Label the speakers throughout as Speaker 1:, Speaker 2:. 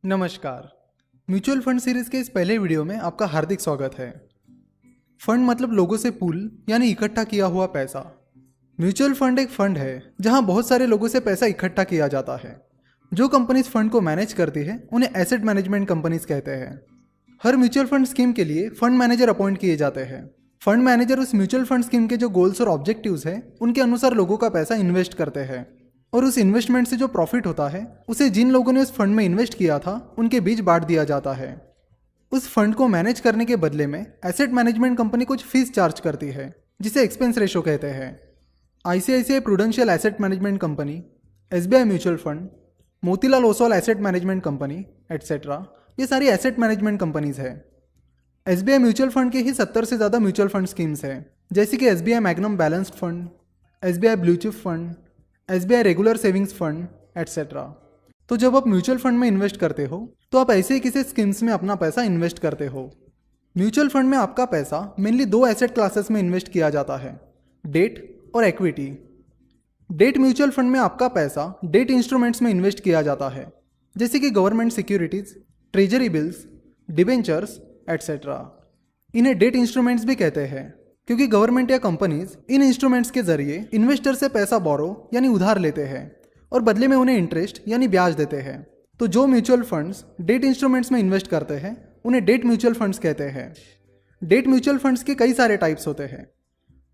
Speaker 1: नमस्कार। Mutual fund series के इस पहले वीडियो में आपका हार्दिक स्वागत है। फंड मतलब लोगों से पूल यानी इकट्ठा किया हुआ पैसा। म्यूचुअल फंड एक फंड है जहां बहुत सारे लोगों से पैसा इकट्ठा किया जाता है। जो कंपनीज फंड को मैनेज करती है उन्हें एसेट मैनेजमेंट कंपनीज कहते हैं। हर म्यूचुअल फंड स्कीम के लिए फंड मैनेजर अपॉइंट किए जाते हैं। फंड मैनेजर उस म्यूचुअल फंड स्कीम के जो गोल्स और ऑब्जेक्टिव्स हैं उनके अनुसार लोगों का पैसा इन्वेस्ट करते हैं और उस इन्वेस्टमेंट से जो प्रॉफिट होता है उसे जिन लोगों ने उस फंड में इन्वेस्ट किया था उनके बीच बांट दिया जाता है। उस फंड को मैनेज करने के बदले में एसेट मैनेजमेंट कंपनी कुछ फीस चार्ज करती है जिसे एक्सपेंस रेशो कहते हैं। ICICI prudential asset management company, SBI mutual fund, Motilal Oswal asset management company etcetera, ये सारी एसेट मैनेजमेंट कंपनीज है। एसबीआई म्यूचुअल फंड के ही 70 से ज़्यादा म्यूचुअल फंड स्कीम्स हैं, जैसे कि SBI magnum balanced fund, SBI blue chip fund, SBI regular savings fund etcetera. तो जब आप म्यूचुअल फंड में इन्वेस्ट करते हो तो आप ऐसे ही किसी स्कीम्स में अपना पैसा इन्वेस्ट करते हो। म्यूचुअल फंड में आपका पैसा मेनली दो एसेट क्लासेस में इन्वेस्ट किया जाता है, डेट और इक्विटी। डेट म्यूचुअल फंड में आपका पैसा डेट इंस्ट्रूमेंट्स में इन्वेस्ट किया जाता है, जैसे कि government securities, treasury bills, debentures etcetera. इन्हें डेट इंस्ट्रूमेंट्स भी कहते हैं क्योंकि गवर्नमेंट या कंपनीज इन इंस्ट्रूमेंट्स के जरिए इन्वेस्टर से पैसा बोरो यानी उधार लेते हैं और बदले में उन्हें इंटरेस्ट यानी ब्याज देते हैं। तो जो म्यूचुअल फंड्स डेट इंस्ट्रूमेंट्स में इन्वेस्ट करते हैं उन्हें डेट म्यूचुअल फंड्स कहते हैं। डेट म्यूचुअल फंड्स के कई सारे टाइप्स होते हैं।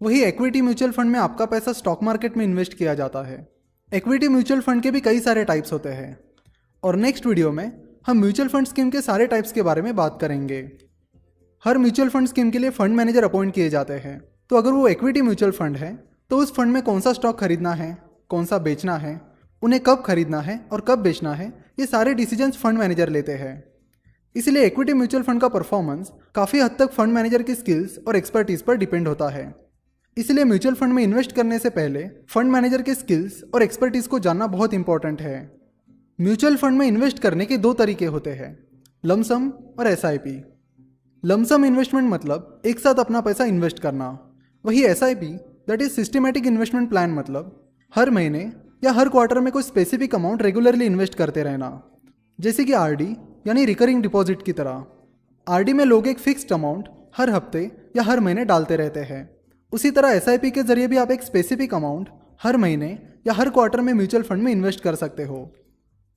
Speaker 1: वही इक्विटी म्यूचुअल फंड में आपका पैसा स्टॉक मार्केट में इन्वेस्ट किया जाता है। इक्विटी म्यूचुअल फंड के भी कई सारे टाइप्स होते हैं और नेक्स्ट वीडियो में हम म्यूचुअल फंड स्कीम के सारे टाइप्स के बारे में बात करेंगे। हर म्यूचुअल फंड स्कीम के लिए फंड मैनेजर अपॉइंट किए जाते हैं। तो अगर वो इक्विटी म्यूचुअल फंड है तो उस फंड में कौन सा स्टॉक खरीदना है, कौन सा बेचना है, उन्हें कब खरीदना है और कब बेचना है, ये सारे डिसीजंस फंड मैनेजर लेते हैं। इसलिए इक्विटी म्यूचुअल फंड का परफॉर्मेंस काफ़ी हद तक फंड मैनेजर की स्किल्स और एक्सपर्टीज पर डिपेंड होता है। इसलिए म्यूचुअल फंड में इन्वेस्ट करने से पहले फंड मैनेजर के स्किल्स और एक्सपर्टीज को जानना बहुत इंपॉर्टेंट है। म्यूचुअल फंड में इन्वेस्ट करने के दो तरीके होते हैं, लमसम और एसआईपी। लमसम इन्वेस्टमेंट मतलब एक साथ अपना पैसा इन्वेस्ट करना। वही SIP that is systematic investment plan मतलब हर महीने या हर क्वार्टर में कोई स्पेसिफिक अमाउंट रेगुलरली इन्वेस्ट करते रहना, जैसे कि आरडी यानी रिकरिंग डिपॉजिट की तरह। आरडी में लोग एक फिक्स्ड अमाउंट हर हफ्ते या हर महीने डालते रहते हैं। उसी तरह एसआईपी के जरिए भी आप एक स्पेसिफिक अमाउंट हर महीने या हर क्वार्टर में म्यूचुअल फंड में इन्वेस्ट कर सकते हो।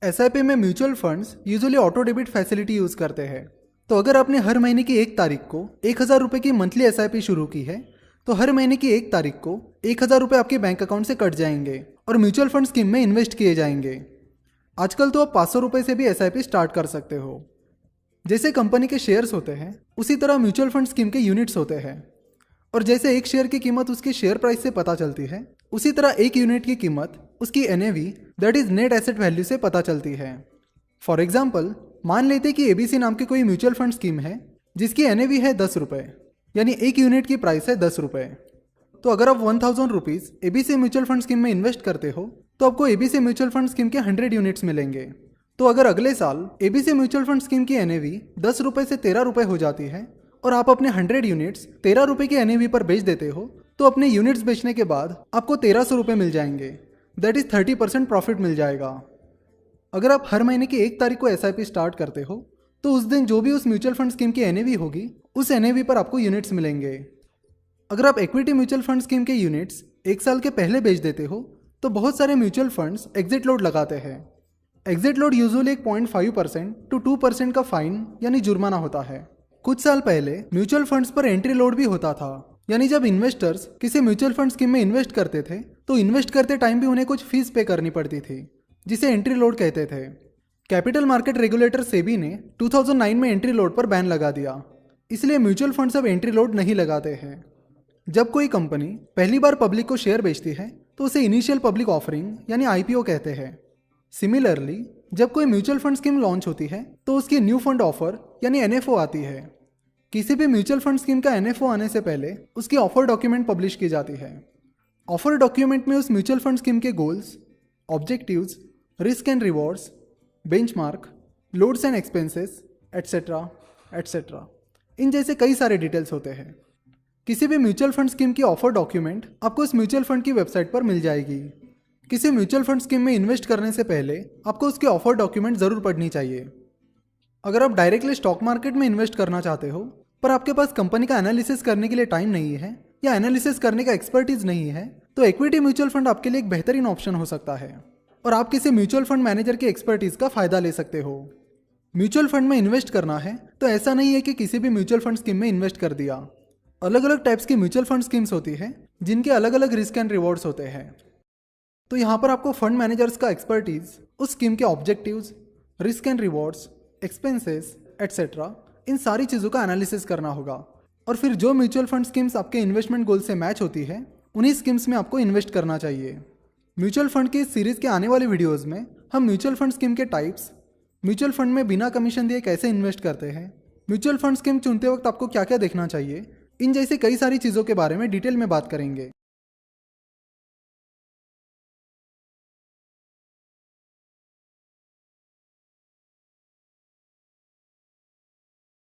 Speaker 1: एसआईपी में mutual funds usually auto debit facility use करते हैं। तो अगर आपने हर महीने की 1 तारीख को 1000 रुपये की मंथली एसआईपी शुरू की है तो हर महीने की 1 तारीख को 1000 रुपये आपके बैंक अकाउंट से कट जाएंगे और म्यूचुअल फंड स्कीम में इन्वेस्ट किए जाएंगे। आजकल तो आप 500 रुपये से भी एसआईपी स्टार्ट कर सकते हो। जैसे कंपनी के शेयर्स होते हैं उसी तरह म्यूचुअल फंड स्कीम के यूनिट्स होते हैं और जैसे एक शेयर की कीमत उसकी शेयर प्राइस से पता चलती है उसी तरह एक यूनिट की कीमत उसकी NAV that is net asset value से पता चलती है। फॉर एग्जाम्पल, मान लेते कि एबीसी नाम की कोई म्यूचुअल फंड स्कीम है जिसकी एनएवी है 10 रुपये, यानी एक यूनिट की प्राइस है 10 रुपये। तो अगर आप 1000 rupees ABC mutual fund scheme में इन्वेस्ट करते हो तो आपको एबीसी म्यूचुअल फंड स्कीम के 100 यूनिट्स मिलेंगे। तो अगर अगले साल एबीसी म्यूचुअल फंड स्कीम की एनएवी 10 रुपये से 13 रुपये हो जाती है और आप अपने 100 यूनिट्स 13 रुपये की एनएवी पर बेच देते हो तो अपने यूनिट्स बेचने के बाद आपको 1300 रुपये मिल जाएंगे, दैट इज 30% प्रॉफिट मिल जाएगा। अगर आप हर महीने की 1 तारीख को एसआईपी स्टार्ट करते हो तो उस दिन जो भी उस म्यूचुअल फंड स्कीम की एनएवी होगी उस एनएवी पर आपको यूनिट्स मिलेंगे। अगर आप इक्विटी म्यूचुअल फंड स्कीम के यूनिट्स 1 साल के पहले बेच देते हो तो बहुत सारे म्यूचुअल फंड्स एग्जिट लोड लगाते हैं। एग्जिट लोड यूजुअली एक 0.5% टू 2% का फाइन यानी जुर्माना होता है। कुछ साल पहले म्यूचुअल फंड्स पर एंट्री लोड भी होता था, यानी जब इन्वेस्टर्स किसी म्यूचुअल फंड स्कीम में इन्वेस्ट करते थे तो इन्वेस्ट करते टाइम भी उन्हें कुछ फीस पे करनी पड़ती थी जिसे एंट्री लोड कहते थे। कैपिटल मार्केट रेगुलेटर सेबी ने 2009 में एंट्री लोड पर बैन लगा दिया, इसलिए म्यूचुअल फंड्स अब एंट्री लोड नहीं लगाते हैं। जब कोई कंपनी पहली बार पब्लिक को शेयर बेचती है तो उसे इनिशियल पब्लिक ऑफरिंग यानी आईपीओ कहते हैं। सिमिलरली जब कोई म्यूचुअल फंड स्कीम लॉन्च होती है तो उसकी न्यू फंड ऑफर यानी एनएफओ आती है। किसी भी म्यूचुअल फंड स्कीम का एनएफओ आने से पहले उसकी ऑफर डॉक्यूमेंट पब्लिश की जाती है। ऑफर डॉक्यूमेंट में उस म्यूचुअल फंड स्कीम के goals, objectives, risk and rewards, benchmark, loads and expenses etcetera etcetera, इन जैसे कई सारे डिटेल्स होते हैं। किसी भी म्यूचुअल फंड स्कीम की ऑफर डॉक्यूमेंट आपको उस म्यूचुअल फंड की वेबसाइट पर मिल जाएगी। किसी म्यूचुअल फंड स्कीम में इन्वेस्ट करने से पहले आपको उसके ऑफर डॉक्यूमेंट ज़रूर पढ़नी चाहिए। अगर आप डायरेक्टली स्टॉक मार्केट में इन्वेस्ट करना चाहते हो पर आपके पास कंपनी का एनालिसिस करने के लिए टाइम नहीं है या एनालिसिस करने का एक्सपर्टीज नहीं है, तो इक्विटी म्यूचुअल फंड आपके लिए एक बेहतरीन ऑप्शन हो सकता है और आप किसी म्यूचुअल फंड मैनेजर की एक्सपर्टीज का फायदा ले सकते हो। म्यूचुअल फंड में इन्वेस्ट करना है तो ऐसा नहीं है कि किसी भी म्यूचुअल फंड स्कीम में इन्वेस्ट कर दिया। अलग अलग टाइप्स की म्यूचुअल फंड स्कीम्स होती है जिनके अलग अलग रिस्क एंड रिवॉर्ड्स होते हैं। तो यहाँ पर आपको फंड मैनेजर्स का एक्सपर्टीज, उस स्कीम के objectives, risk and rewards, expenses etcetera इन सारी चीज़ों का एनालिसिस करना होगा और फिर जो म्यूचुअल फंड स्कीम्स आपके इन्वेस्टमेंट गोल से मैच होती है उन्हीं स्कीम्स में आपको इन्वेस्ट करना चाहिए। म्यूचुअल फंड की इस सीरीज़ के आने वाले वीडियोज़ में हम म्यूचुअल फंड स्कीम के टाइप्स, म्यूचुअल फंड में बिना कमीशन दिए कैसे इन्वेस्ट करते हैं, म्यूचुअल फंड स्कीम चुनते वक्त आपको क्या क्या देखना चाहिए, इन जैसी कई सारी चीज़ों के बारे में डिटेल में बात करेंगे।